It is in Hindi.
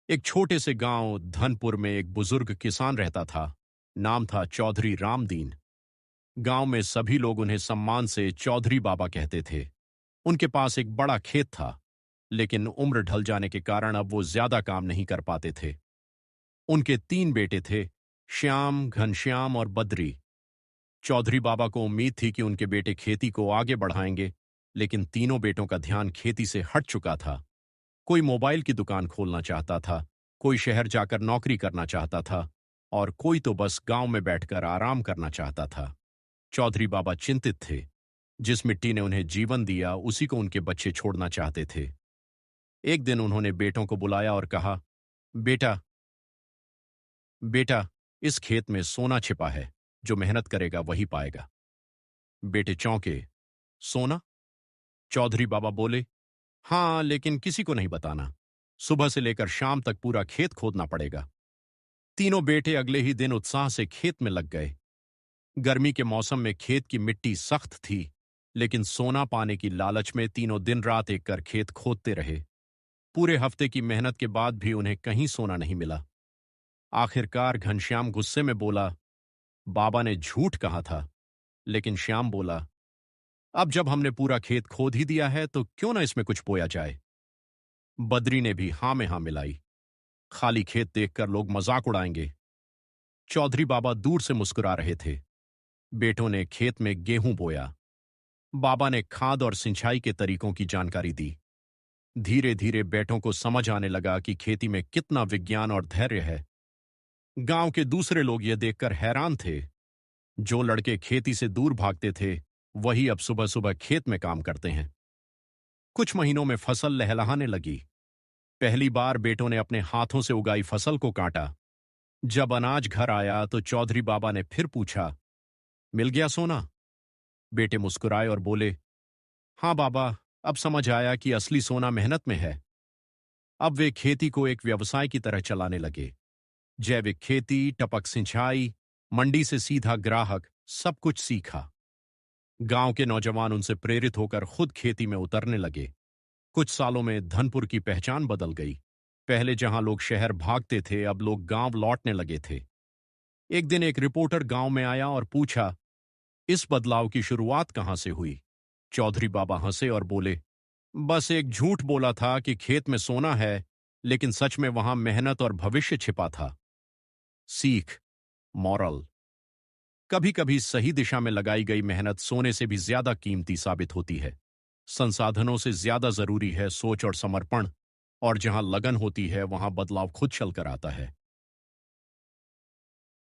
एक छोटे से गांव धनपुर में एक बुजुर्ग किसान रहता था। नाम था चौधरी रामदीन। गांव में सभी लोग उन्हें सम्मान से चौधरी बाबा कहते थे। उनके पास एक बड़ा खेत था, लेकिन उम्र ढल जाने के कारण अब वो ज्यादा काम नहीं कर पाते थे। उनके तीन बेटे थे, श्याम, घनश्याम और बद्री। चौधरी बाबा को उम्मीद थी कि उनके बेटे खेती को आगे बढ़ाएंगे, लेकिन तीनों बेटों का ध्यान खेती से हट चुका था। कोई मोबाइल की दुकान खोलना चाहता था, कोई शहर जाकर नौकरी करना चाहता था, और कोई तो बस गांव में बैठकर आराम करना चाहता था। चौधरी बाबा चिंतित थे। जिस मिट्टी ने उन्हें जीवन दिया, उसी को उनके बच्चे छोड़ना चाहते थे। एक दिन उन्होंने बेटों को बुलाया और कहा, बेटा बेटा, इस खेत में सोना छिपा है। जो मेहनत करेगा वही पाएगा। बेटे चौंके। सोना? चौधरी बाबा बोले, हाँ, लेकिन किसी को नहीं बताना। सुबह से लेकर शाम तक पूरा खेत खोदना पड़ेगा। तीनों बेटे अगले ही दिन उत्साह से खेत में लग गए। गर्मी के मौसम में खेत की मिट्टी सख्त थी, लेकिन सोना पाने की लालच में तीनों दिन रात एक कर खेत खोदते रहे। पूरे हफ्ते की मेहनत के बाद भी उन्हें कहीं सोना नहीं मिला। आखिरकार घनश्याम गुस्से में बोला, बाबा ने झूठ कहा था। लेकिन श्याम बोला, अब जब हमने पूरा खेत खोद ही दिया है तो क्यों ना इसमें कुछ बोया जाए। बद्री ने भी हां में हां मिलाई। खाली खेत देखकर लोग मजाक उड़ाएंगे। चौधरी बाबा दूर से मुस्कुरा रहे थे। बेटों ने खेत में गेहूं बोया। बाबा ने खाद और सिंचाई के तरीकों की जानकारी दी। धीरे धीरे बेटों को समझ आने लगा कि खेती में कितना विज्ञान और धैर्य है। गांव के दूसरे लोग यह देखकर हैरान थे। जो लड़के खेती से दूर भागते थे, वही अब सुबह सुबह खेत में काम करते हैं। कुछ महीनों में फसल लहलहाने लगी। पहली बार बेटों ने अपने हाथों से उगाई फसल को काटा। जब अनाज घर आया तो चौधरी बाबा ने फिर पूछा, मिल गया सोना? बेटे मुस्कुराए और बोले, हाँ बाबा, अब समझ आया कि असली सोना मेहनत में है। अब वे खेती को एक व्यवसाय की तरह चलाने लगे। जैविक खेती, टपक सिंचाई, मंडी से सीधा ग्राहक, सब कुछ सीखा। गांव के नौजवान उनसे प्रेरित होकर खुद खेती में उतरने लगे। कुछ सालों में धनपुर की पहचान बदल गई। पहले जहां लोग शहर भागते थे, अब लोग गांव लौटने लगे थे। एक दिन एक रिपोर्टर गांव में आया और पूछा, इस बदलाव की शुरुआत कहां से हुई? चौधरी बाबा हंसे और बोले, बस एक झूठ बोला था कि खेत में सोना है, लेकिन सच में वहां मेहनत और भविष्य छिपा था। सीख, मॉरल, कभी कभी सही दिशा में लगाई गई मेहनत सोने से भी ज्यादा कीमती साबित होती है। संसाधनों से ज्यादा जरूरी है सोच और समर्पण, और जहां लगन होती है वहां बदलाव खुद चलकर आता है।